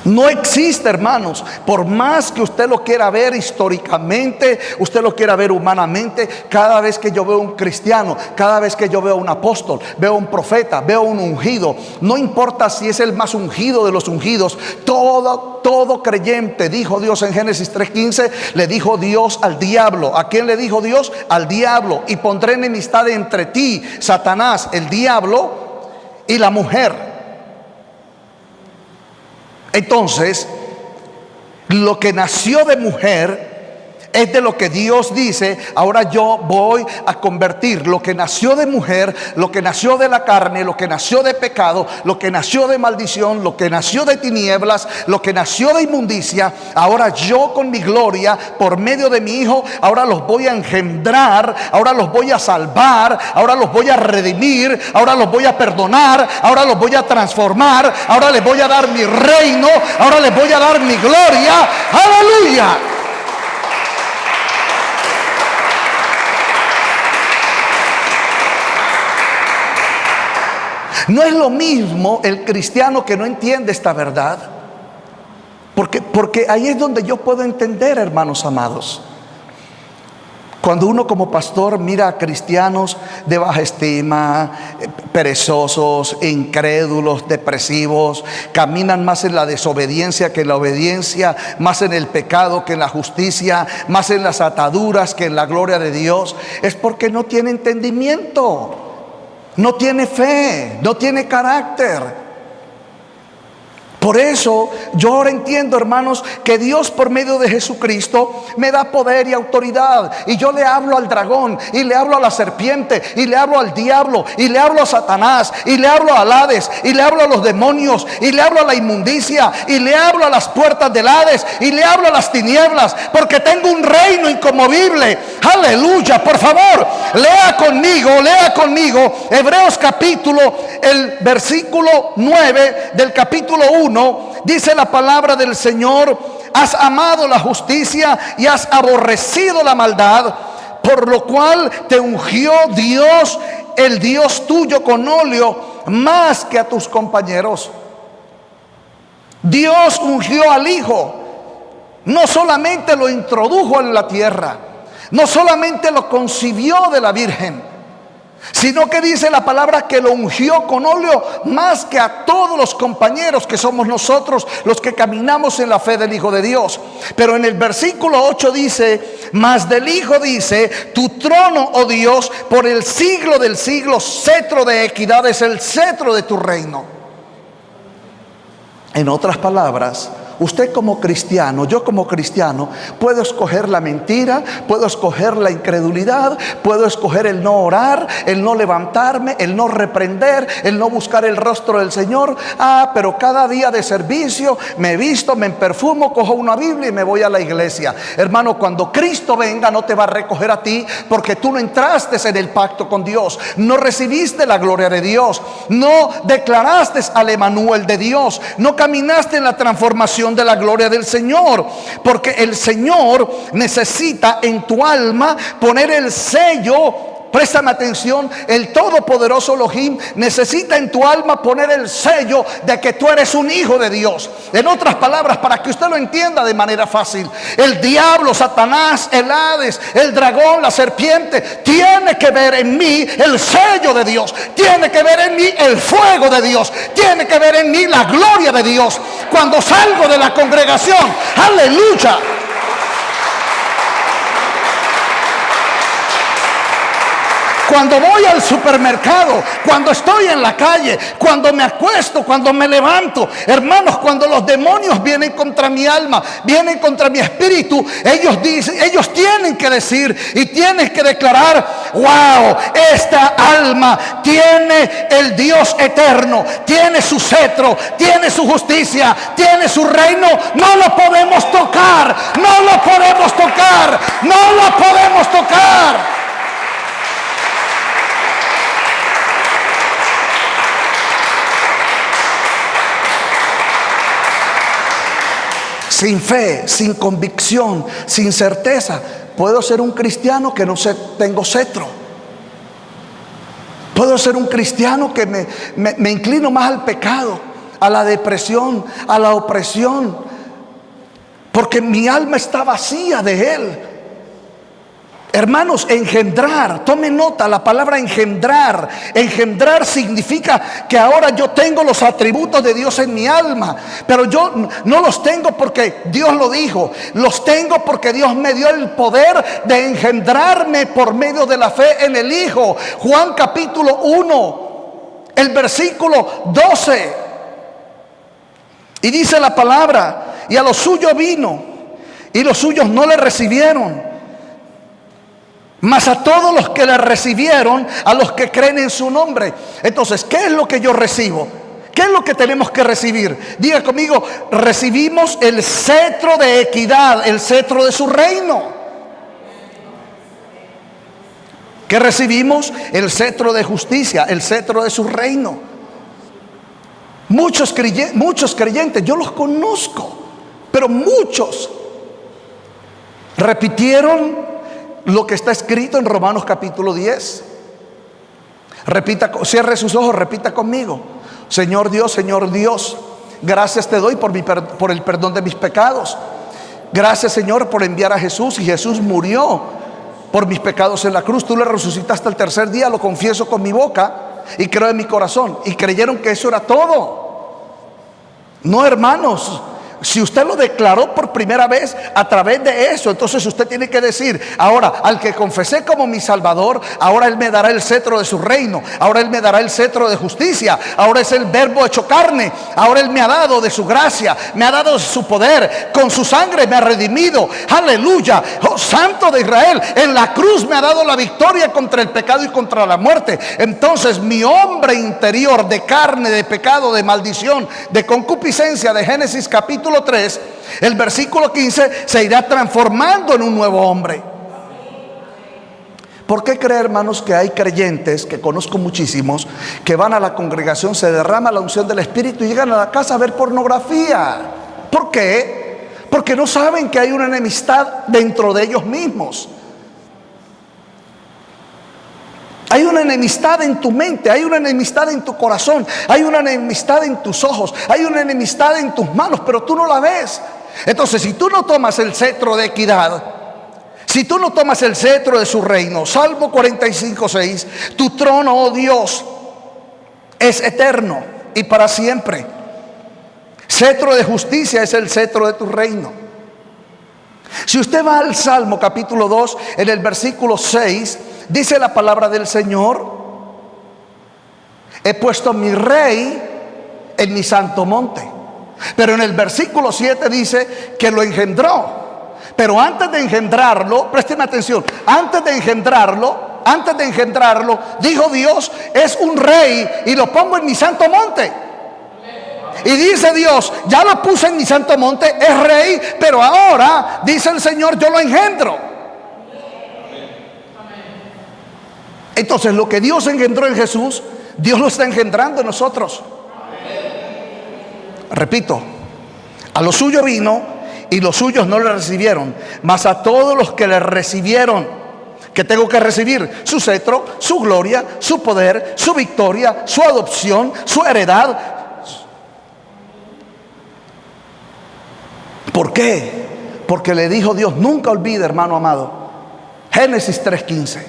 No existe, hermanos, por más que usted lo quiera ver históricamente, usted lo quiera ver humanamente. Cada vez que yo veo un cristiano, cada vez que yo veo un apóstol, veo un profeta, veo un ungido, no importa si es el más ungido de los ungidos, todo creyente, dijo Dios en Génesis 3:15, le dijo Dios al diablo. ¿A quién le dijo Dios? Al diablo. Y pondré enemistad entre ti, Satanás, el diablo, y la mujer. Entonces, lo que nació de mujer es de lo que Dios dice: ahora yo voy a convertir lo que nació de mujer, lo que nació de la carne, lo que nació de pecado, lo que nació de maldición, lo que nació de tinieblas, lo que nació de inmundicia. Ahora yo con mi gloria, por medio de mi Hijo, ahora los voy a engendrar, ahora los voy a salvar, ahora los voy a redimir, ahora los voy a perdonar, ahora los voy a transformar, ahora les voy a dar mi reino, ahora les voy a dar mi gloria. ¡Aleluya! No es lo mismo el cristiano que no entiende esta verdad, porque ahí es donde yo puedo entender, hermanos amados. Cuando uno como pastor mira a cristianos de baja estima, perezosos, incrédulos, depresivos, caminan más en la desobediencia que en la obediencia, más en el pecado que en la justicia, más en las ataduras que en la gloria de Dios, es porque no tiene entendimiento. No tiene fe, no tiene carácter. Por eso yo ahora entiendo, hermanos, que Dios por medio de Jesucristo me da poder y autoridad. Y yo le hablo al dragón, y le hablo a la serpiente, y le hablo al diablo, y le hablo a Satanás, y le hablo al Hades, y le hablo a los demonios, y le hablo a la inmundicia, y le hablo a las puertas del Hades, y le hablo a las tinieblas, porque tengo un reino inconmovible. Aleluya. Por favor, lea conmigo Hebreos capítulo, el versículo 9 del capítulo 1. Dice la palabra del Señor: has amado la justicia y has aborrecido la maldad, por lo cual te ungió Dios, el Dios tuyo, con óleo más que a tus compañeros. Dios ungió al Hijo. No solamente lo introdujo en la tierra, no solamente lo concibió de la Virgen, sino que dice la palabra que lo ungió con óleo más que a todos los compañeros que somos nosotros, los que caminamos en la fe del Hijo de Dios. Pero en el versículo 8 dice: mas del Hijo dice: tu trono, oh Dios, por el siglo del siglo, cetro de equidad es el cetro de tu reino. En otras palabras, usted como cristiano, yo como cristiano, puedo escoger la mentira, puedo escoger la incredulidad, puedo escoger el no orar, el no levantarme, el no reprender, el no buscar el rostro del Señor. Pero cada día de servicio me visto, me perfumo, cojo una Biblia y me voy a la iglesia. Hermano, cuando Cristo venga no te va a recoger a ti, porque tú no entraste en el pacto con Dios, no recibiste la gloria de Dios, no declaraste al Emanuel de Dios, no caminaste en la transformación de la gloria del Señor, porque el Señor necesita en tu alma poner el sello. Préstame atención, el todopoderoso Elohim necesita en tu alma poner el sello de que tú eres un hijo de Dios. En otras palabras, para que usted lo entienda de manera fácil, el diablo, Satanás, el Hades, el dragón, la serpiente, tiene que ver en mí el sello de Dios, tiene que ver en mí el fuego de Dios, tiene que ver en mí la gloria de Dios. Cuando salgo de la congregación, aleluya, cuando voy al supermercado, cuando estoy en la calle, cuando me acuesto, cuando me levanto, hermanos, cuando los demonios vienen contra mi alma, vienen contra mi espíritu, ellos tienen que decir y tienen que declarar: wow, esta alma tiene el Dios eterno, tiene su cetro, tiene su justicia, tiene su reino. No lo podemos tocar, no lo podemos tocar, no lo podemos tocar. Sin fe, sin convicción, sin certeza, puedo ser un cristiano que no tengo cetro. Puedo ser un cristiano que me inclino más al pecado, a la depresión, a la opresión, porque mi alma está vacía de Él. Hermanos, engendrar, tome nota, la palabra engendrar. Engendrar significa que ahora yo tengo los atributos de Dios en mi alma, pero yo no los tengo porque Dios lo dijo, los tengo porque Dios me dio el poder de engendrarme por medio de la fe en el Hijo. Juan capítulo 1, el versículo 12. Y dice la palabra: y a los suyos vino, y los suyos no le recibieron. Mas a todos los que le recibieron, a los que creen en su nombre. Entonces, ¿qué es lo que yo recibo? ¿Qué es lo que tenemos que recibir? Diga conmigo: recibimos el cetro de equidad, el cetro de su reino. ¿Qué recibimos? El cetro de justicia, el cetro de su reino. Muchos creyentes, yo los conozco, pero muchos repitieron lo que está escrito en Romanos capítulo 10. Repita, cierre sus ojos, repita conmigo: Señor Dios, gracias te doy por el perdón de mis pecados. Gracias, Señor, por enviar a Jesús, y Jesús murió por mis pecados en la cruz. Tú le resucitaste al tercer día, lo confieso con mi boca y creo en mi corazón. Y creyeron que eso era todo. No, hermanos, si usted lo declaró por primera vez a través de eso, entonces usted tiene que decir: ahora, al que confesé como mi Salvador, ahora Él me dará el cetro de su reino, ahora Él me dará el cetro de justicia, ahora es el verbo hecho carne, ahora Él me ha dado de su gracia, me ha dado de su poder, con su sangre me ha redimido, aleluya, oh Santo de Israel, en la cruz me ha dado la victoria contra el pecado y contra la muerte. Entonces mi hombre interior de carne, de pecado, de maldición, de concupiscencia, de Génesis capítulo 3, el versículo 15, se irá transformando en un nuevo hombre. ¿Por qué cree, hermanos, que hay creyentes, que conozco muchísimos, que van a la congregación, se derrama la unción del Espíritu y llegan a la casa a ver pornografía? ¿Por qué? Porque no saben que hay una enemistad dentro de ellos mismos. Hay una enemistad en tu mente, hay una enemistad en tu corazón, hay una enemistad en tus ojos, hay una enemistad en tus manos, pero tú no la ves. Entonces, si tú no tomas el cetro de equidad, si tú no tomas el cetro de su reino, Salmo 45:6, tu trono, oh Dios, es eterno y para siempre. Cetro de justicia es el cetro de tu reino. Si usted va al Salmo capítulo 2, en el versículo 6, dice la palabra del Señor: he puesto mi rey en mi santo monte. Pero en el versículo 7 dice que lo engendró. Pero antes de engendrarlo, presten atención, antes de engendrarlo, dijo Dios: es un rey y lo pongo en mi santo monte. Y dice Dios: ya lo puse en mi santo monte, es rey, pero ahora, dice el Señor, yo lo engendro. Entonces, lo que Dios engendró en Jesús, Dios lo está engendrando en nosotros. Repito: a los suyos vino y los suyos no le recibieron, mas a todos los que le recibieron, que tengo que recibir su cetro, su gloria, su poder, su victoria, su adopción, su heredad. ¿Por qué? Porque le dijo Dios, nunca olvide, hermano amado, Génesis 3:15.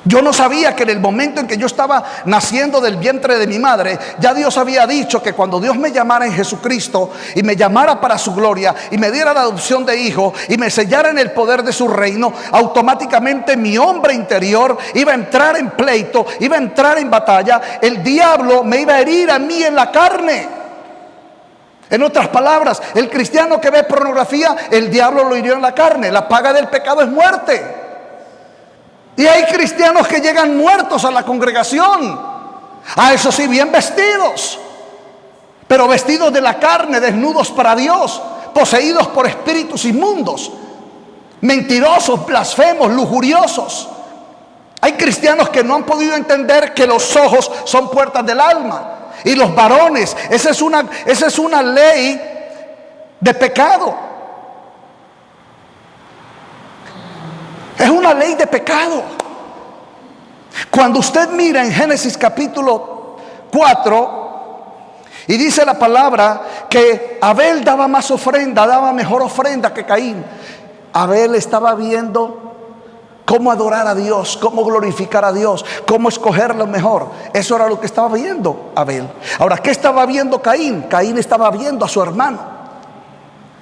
Yo no sabía que en el momento en que yo estaba naciendo del vientre de mi madre, ya Dios había dicho que cuando Dios me llamara en Jesucristo y me llamara para su gloria y me diera la adopción de hijo y me sellara en el poder de su reino, automáticamente mi hombre interior iba a entrar en pleito, iba a entrar en batalla. El diablo me iba a herir a mí en la carne. En otras palabras, el cristiano que ve pornografía, el diablo lo hirió en la carne. La paga del pecado es muerte. Y hay cristianos que llegan muertos a la congregación, a eso sí, bien vestidos, pero vestidos de la carne, desnudos para Dios, poseídos por espíritus inmundos, mentirosos, blasfemos, lujuriosos. Hay cristianos que no han podido entender que los ojos son puertas del alma. Y los varones, esa es una ley de pecado. Es una ley de pecado. Cuando usted mira en Génesis capítulo 4, y dice la palabra que Abel daba más ofrenda, daba mejor ofrenda que Caín. Abel estaba viendo cómo adorar a Dios, cómo glorificar a Dios, cómo escoger lo mejor. Eso era lo que estaba viendo Abel. Ahora, ¿qué estaba viendo Caín? Caín estaba viendo a su hermano.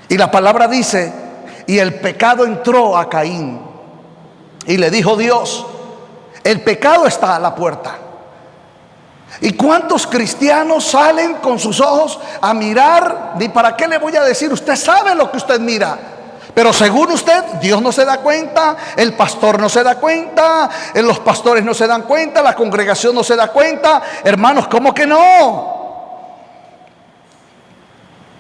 Y la palabra dice, y el pecado entró a Caín. Y le dijo Dios, el pecado está a la puerta. ¿Y cuántos cristianos salen con sus ojos a mirar? ¿Ni para qué le voy a decir? Usted sabe lo que usted mira. Pero según usted, Dios no se da cuenta, el pastor no se da cuenta, los pastores no se dan cuenta, la congregación no se da cuenta. Hermanos, ¿cómo que no?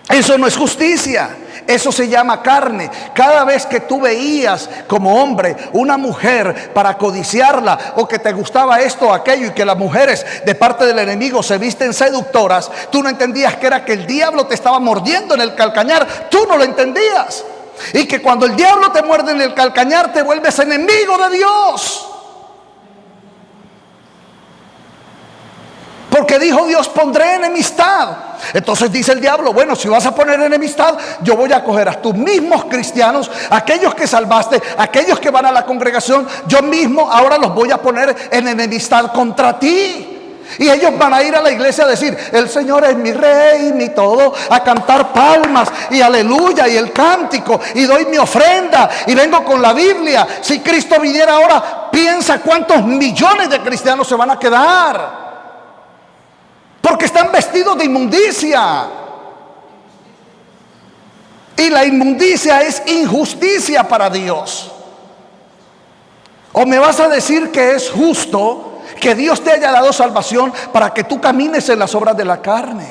Eso no es justicia. Eso se llama carne. Cada vez que tú veías como hombre una mujer para codiciarla, o que te gustaba esto o aquello, y que las mujeres de parte del enemigo se visten seductoras, tú no entendías que era que el diablo te estaba mordiendo en el calcañar. Tú no lo entendías. Y que cuando el diablo te muerde en el calcañar, te vuelves enemigo de Dios. Porque dijo Dios: pondré enemistad. Entonces dice el diablo: bueno, si vas a poner enemistad, yo voy a coger a tus mismos cristianos, aquellos que salvaste, aquellos que van a la congregación, yo mismo ahora los voy a poner en enemistad contra ti. Y ellos van a ir a la iglesia a decir: el Señor es mi rey, mi todo, a cantar palmas y aleluya y el cántico, y doy mi ofrenda y vengo con la Biblia. Si Cristo viniera ahora, piensa cuántos millones de cristianos se van a quedar, porque están vestidos de inmundicia. Y la inmundicia es injusticia para Dios. ¿O me vas a decir que es justo que Dios te haya dado salvación para que tú camines en las obras de la carne?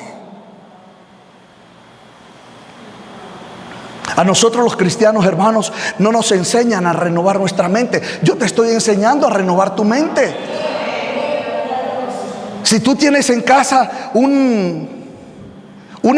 A nosotros los cristianos, hermanos, no nos enseñan a renovar nuestra mente. Yo te estoy enseñando a renovar tu mente. Si tú tienes en casa un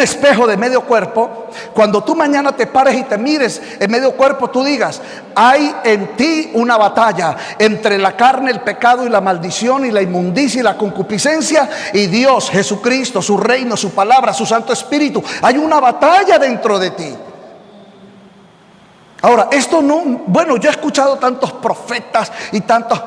espejo de medio cuerpo, cuando tú mañana te pares y te mires en medio cuerpo, tú digas: hay en ti una batalla entre la carne, el pecado y la maldición, y la inmundicia y la concupiscencia, y Dios, Jesucristo, su reino, su palabra, su Santo Espíritu. Hay una batalla dentro de ti. Ahora, esto no, bueno, yo he escuchado tantos profetas y tantos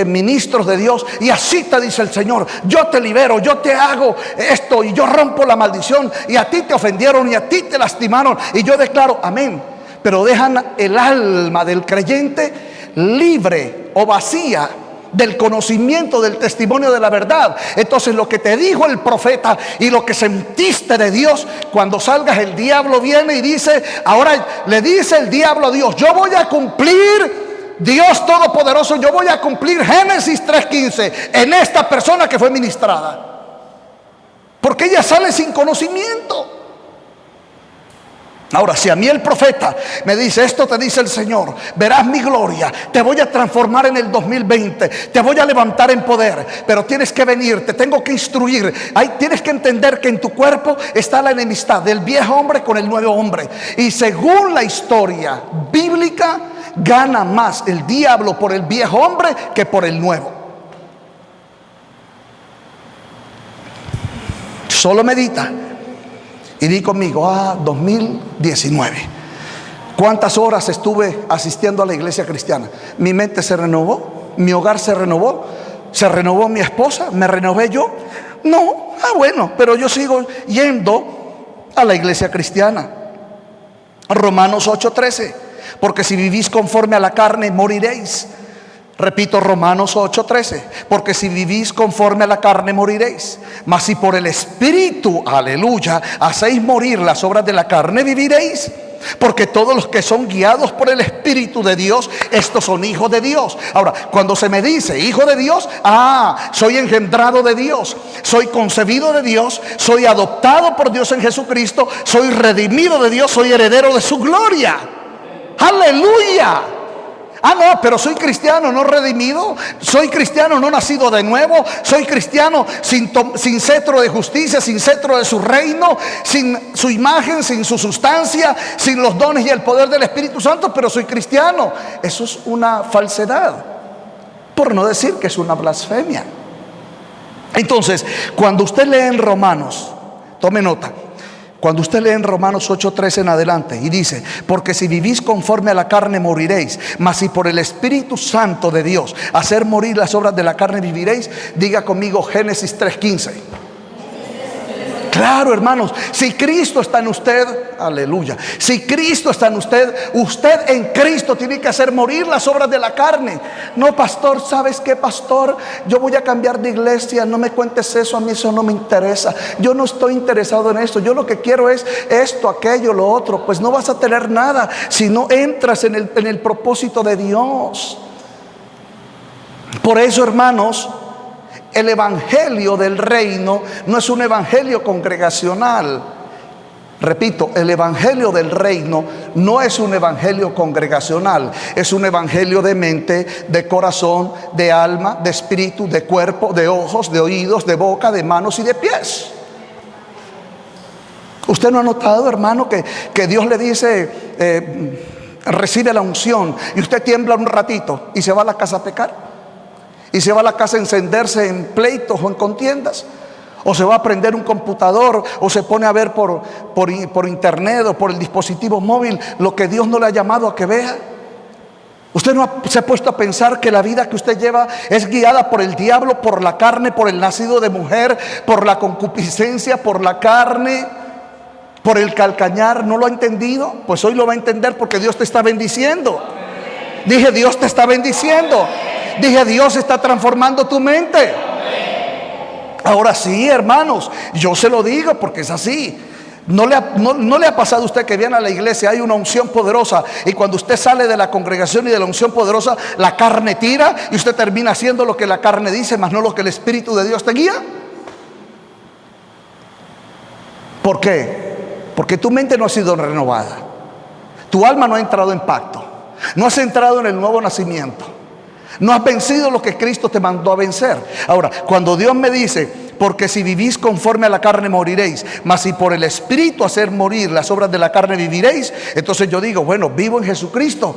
ministros de Dios, y así te dice el Señor: yo te libero, yo te hago esto, y yo rompo la maldición, y a ti te ofendieron y a ti te lastimaron, y yo declaro amén. Pero dejan el alma del creyente libre o vacía del conocimiento, del testimonio de la verdad. Entonces lo que te dijo el profeta y lo que sentiste de Dios, cuando salgas, el diablo viene y dice, ahora le dice el diablo a Dios: yo voy a cumplir, Dios Todopoderoso, yo voy a cumplir Génesis 3:15 en esta persona que fue ministrada, porque ella sale sin conocimiento. Ahora, si a mí el profeta me dice: esto te dice el Señor, verás mi gloria, te voy a transformar en el 2020, te voy a levantar en poder, pero tienes que venir, te tengo que instruir, tienes que entender que en tu cuerpo está la enemistad del viejo hombre con el nuevo hombre, y según la historia bíblica, gana más el diablo por el viejo hombre que por el nuevo. Solo medita y di conmigo: 2019. ¿Cuántas horas estuve asistiendo a la iglesia cristiana? Mi mente se renovó, mi hogar se renovó mi esposa, me renové yo. No, bueno, pero yo sigo yendo a la iglesia cristiana. Romanos 8:13: porque si vivís conforme a la carne, moriréis. Repito, Romanos 8:13: porque si vivís conforme a la carne, moriréis. Mas si por el Espíritu, aleluya, hacéis morir las obras de la carne, viviréis. Porque todos los que son guiados por el Espíritu de Dios, estos son hijos de Dios. Ahora, cuando se me dice hijo de Dios, soy engendrado de Dios, soy concebido de Dios, soy adoptado por Dios en Jesucristo, soy redimido de Dios, soy heredero de su gloria. Aleluya. No, pero soy cristiano no redimido, soy cristiano no nacido de nuevo, soy cristiano sin cetro de justicia, sin cetro de su reino, sin su imagen, sin su sustancia, sin los dones y el poder del Espíritu Santo, pero soy cristiano. Eso es una falsedad, por no decir que es una blasfemia. Entonces, cuando usted lee en Romanos, tome nota, cuando usted lee en Romanos 8:13 en adelante y dice: porque si vivís conforme a la carne, moriréis, mas si por el Espíritu Santo de Dios hacer morir las obras de la carne, viviréis. Diga conmigo Génesis 3:15. Claro, hermanos, si Cristo está en usted, aleluya, si Cristo está en usted, usted en Cristo tiene que hacer morir las obras de la carne. No, pastor, ¿sabes qué, pastor? Yo voy a cambiar de iglesia, no me cuentes eso, a mí eso no me interesa. Yo no estoy interesado en eso, yo lo que quiero es esto, aquello, lo otro. Pues no vas a tener nada si no entras en el propósito de Dios. Por eso, hermanos, el evangelio del reino no es un evangelio congregacional. Repito, el evangelio del reino no es un evangelio congregacional. Es un evangelio de mente, de corazón, de alma, de espíritu, de cuerpo, de ojos, de oídos, de boca, de manos y de pies. ¿Usted no ha notado, hermano, que Dios le dice, recibe la unción, y usted tiembla un ratito y se va a la casa a pecar? Y se va a la casa a encenderse en pleitos o en contiendas, o se va a prender un computador, o se pone a ver por internet o por el dispositivo móvil lo que Dios no le ha llamado a que vea. Usted no se ha puesto a pensar que la vida que usted lleva es guiada por el diablo, por la carne, por el nacido de mujer, por la concupiscencia, por la carne, por el calcañar. ¿No lo ha entendido? Pues hoy lo va a entender, porque Dios te está bendiciendo. Dije, Dios te está bendiciendo. Dije, Dios está transformando tu mente. Ahora sí, hermanos, yo se lo digo porque es así. ¿No le ha pasado a usted que viene a la iglesia, hay una unción poderosa, y cuando usted sale de la congregación y de la unción poderosa, la carne tira y usted termina haciendo lo que la carne dice, más no lo que el Espíritu de Dios te guía? ¿Por qué? Porque tu mente no ha sido renovada, tu alma no ha entrado en pacto, no has entrado en el nuevo nacimiento, no has vencido lo que Cristo te mandó a vencer. Ahora, cuando Dios me dice, porque si vivís conforme a la carne moriréis, mas si por el Espíritu hacer morir las obras de la carne viviréis, entonces yo digo, bueno, vivo en Jesucristo,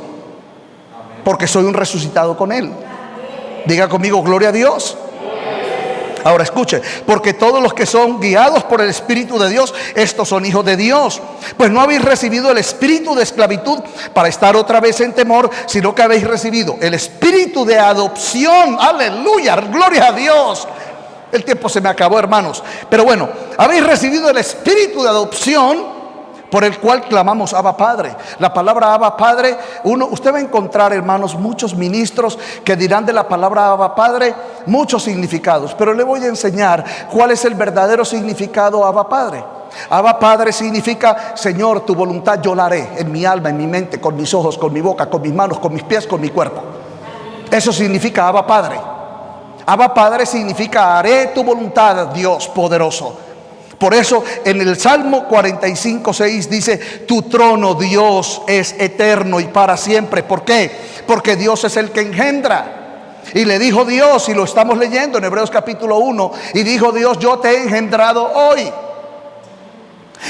porque soy un resucitado con Él. Diga conmigo, gloria a Dios. Ahora escuche, porque todos los que son guiados por el Espíritu de Dios, estos son hijos de Dios. Pues no habéis recibido el espíritu de esclavitud para estar otra vez en temor, sino que habéis recibido el espíritu de adopción. Aleluya, gloria a Dios. El tiempo se me acabó, hermanos, pero bueno, habéis recibido el espíritu de adopción, por el cual clamamos Abba Padre. La palabra Abba Padre, usted va a encontrar, hermanos, muchos ministros que dirán de la palabra Abba Padre muchos significados, pero le voy a enseñar cuál es el verdadero significado Abba Padre. Abba Padre significa, Señor, tu voluntad yo la haré en mi alma, en mi mente, con mis ojos, con mi boca, con mis manos, con mis pies, con mi cuerpo. Eso significa Abba Padre. Abba Padre significa haré tu voluntad, Dios poderoso. Por eso en el Salmo 45:6 dice, tu trono, Dios, es eterno y para siempre. ¿Por qué? Porque Dios es el que engendra. Y le dijo Dios, y lo estamos leyendo en Hebreos capítulo 1, y dijo Dios, yo te he engendrado hoy.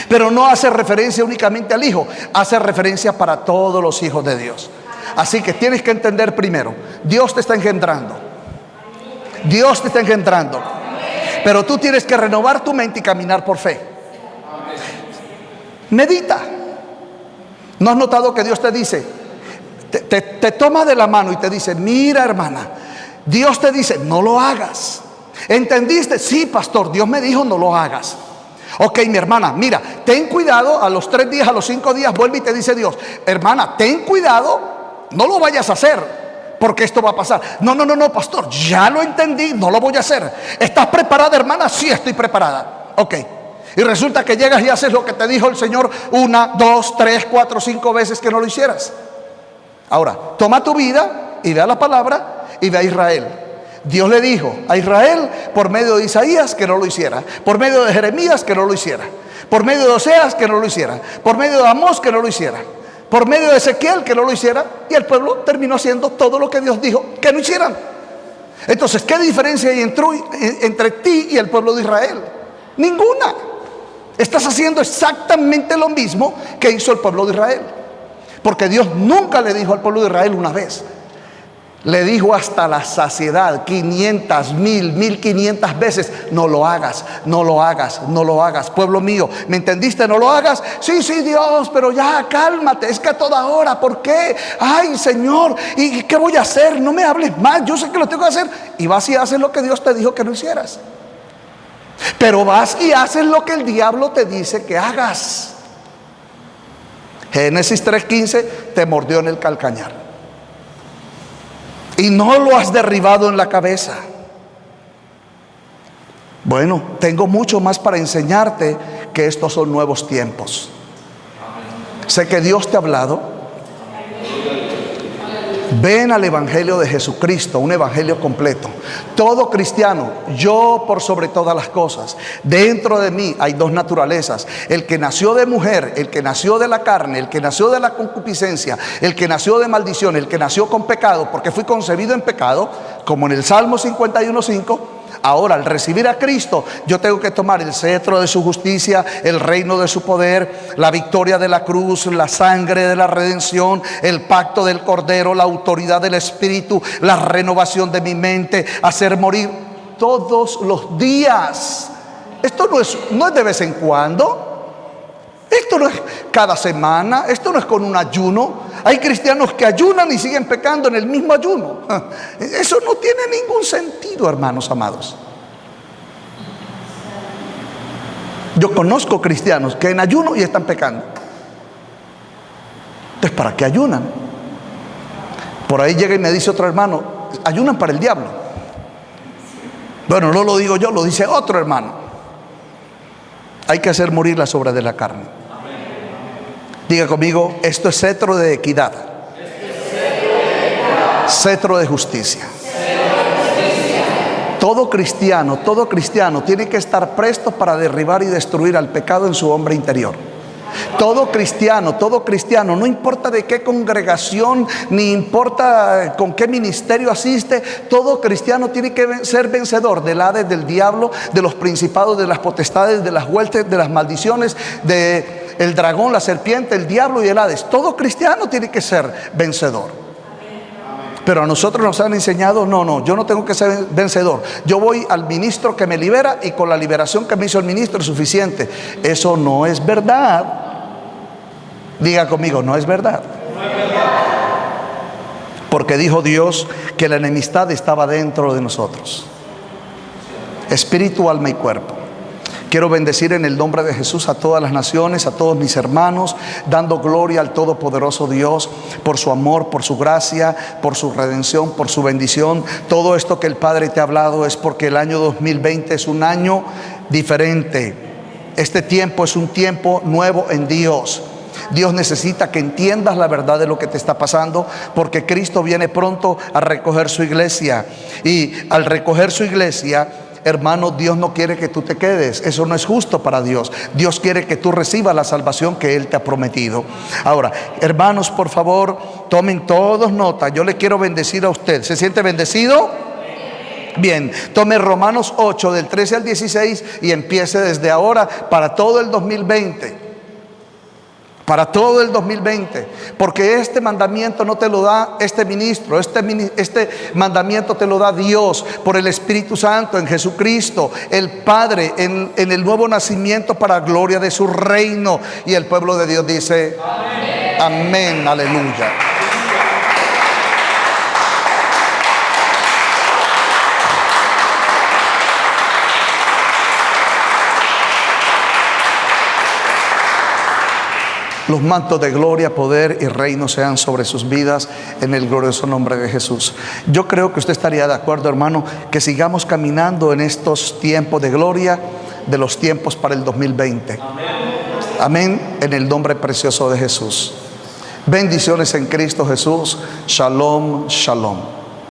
Pero no hace referencia únicamente al Hijo, hace referencia para todos los hijos de Dios. Así que tienes que entender primero, Dios te está engendrando. Dios te está engendrando. Pero tú tienes que renovar tu mente y caminar por fe. Medita. ¿No has notado que Dios te dice, te toma de la mano y te dice, mira, hermana, Dios te dice, no lo hagas? ¿Entendiste? Sí, pastor, Dios me dijo, no lo hagas. Ok, mi hermana, mira, ten cuidado, a los 3 días, a los 5 días vuelve y te dice Dios, hermana, ten cuidado, no lo vayas a hacer, porque esto va a pasar. No, pastor, ya lo entendí, no lo voy a hacer. ¿Estás preparada, hermana? Sí, estoy preparada. Ok. Y resulta que llegas y haces lo que te dijo el Señor 1, 2, 3, 4, 5 veces que no lo hicieras. Ahora, toma tu vida y ve a la palabra y ve a Israel. Dios le dijo a Israel por medio de Isaías que no lo hiciera, por medio de Jeremías que no lo hiciera, por medio de Oseas que no lo hiciera, por medio de Amós que no lo hiciera, por medio de Ezequiel que no lo hiciera, y el pueblo terminó haciendo todo lo que Dios dijo que no hicieran. Entonces, ¿qué diferencia hay entre ti y el pueblo de Israel? Ninguna. Estás haciendo exactamente lo mismo que hizo el pueblo de Israel, porque Dios nunca le dijo al pueblo de Israel una vez, le dijo hasta la saciedad, 500, 1000, 1500 veces, no lo hagas, no lo hagas, no lo hagas. Pueblo mío, ¿me entendiste? No lo hagas. Sí, Dios, pero ya, cálmate, es que a toda hora, ¿por qué? Ay, Señor, ¿y qué voy a hacer? No me hables más, yo sé que lo tengo que hacer. Y vas y haces lo que Dios te dijo que no hicieras. Pero vas y haces lo que el diablo te dice que hagas. Génesis 3:15, te mordió en el calcañar y no lo has derribado en la cabeza. Bueno, tengo mucho más para enseñarte, que estos son nuevos tiempos. Sé que Dios te ha hablado. Ven al Evangelio de Jesucristo, un evangelio completo. Todo cristiano, yo por sobre todas las cosas. Dentro de mí hay dos naturalezas: el que nació de mujer, el que nació de la carne, el que nació de la concupiscencia, el que nació de maldición, el que nació con pecado, porque fui concebido en pecado, como en el Salmo 51:5. Ahora, al recibir a Cristo, yo tengo que tomar el cetro de su justicia, el reino de su poder, la victoria de la cruz, la sangre de la redención, el pacto del Cordero, la autoridad del Espíritu, la renovación de mi mente, hacer morir todos los días. Esto no es de vez en cuando. Esto no es cada semana. Esto no es con un ayuno. Hay cristianos que ayunan y siguen pecando en el mismo ayuno. Eso no tiene ningún sentido, hermanos amados. Yo conozco cristianos que en ayuno y están pecando. Entonces, ¿para qué ayunan? Por ahí llega y me dice otro hermano: ayunan para el diablo. Bueno, no lo digo yo, lo dice otro hermano. Hay que hacer morir las obras de la carne. Diga conmigo: esto es cetro de equidad, cetro de justicia. Todo cristiano tiene que estar presto para derribar y destruir al pecado en su hombre interior. Todo cristiano, no importa de qué congregación, ni importa con qué ministerio asiste, todo cristiano tiene que ser vencedor del Hades, del diablo, de los principados, de las potestades, de las huestes, de las maldiciones, de el dragón, la serpiente, el diablo y el Hades. Todo cristiano tiene que ser vencedor. Pero a nosotros nos han enseñado: no, yo no tengo que ser vencedor. Yo voy al ministro que me libera y con la liberación que me hizo el ministro es suficiente. Eso no es verdad. Diga conmigo: no es verdad. Porque dijo Dios que la enemistad estaba dentro de nosotros, espíritu, alma y cuerpo. Quiero bendecir en el nombre de Jesús a todas las naciones, a todos mis hermanos, dando gloria al todopoderoso Dios por su amor, por su gracia, por su redención, por su bendición. Todo esto que el Padre te ha hablado es porque el año 2020 es un año diferente. Este tiempo es un tiempo nuevo en Dios. Dios necesita que entiendas la verdad de lo que te está pasando, porque Cristo viene pronto a recoger su iglesia. Y al recoger su iglesia, hermano, Dios no quiere que tú te quedes. Eso no es justo para Dios. Dios quiere que tú recibas la salvación que Él te ha prometido. Ahora, hermanos, por favor, tomen todos nota. Yo le quiero bendecir a usted. ¿Se siente bendecido? Bien, tome Romanos 8 del 13 al 16 y empiece desde ahora para todo el 2020. Para todo el 2020, porque este mandamiento no te lo da este ministro, este mandamiento te lo da Dios por el Espíritu Santo en Jesucristo, el Padre, en el nuevo nacimiento para gloria de su reino. Y el pueblo de Dios dice: amén, amén, aleluya. Los mantos de gloria, poder y reino sean sobre sus vidas en el glorioso nombre de Jesús. Yo creo que usted estaría de acuerdo, hermano, que sigamos caminando en estos tiempos de gloria, de los tiempos para el 2020. Amén, en el nombre precioso de Jesús. Bendiciones en Cristo Jesús. Shalom, shalom.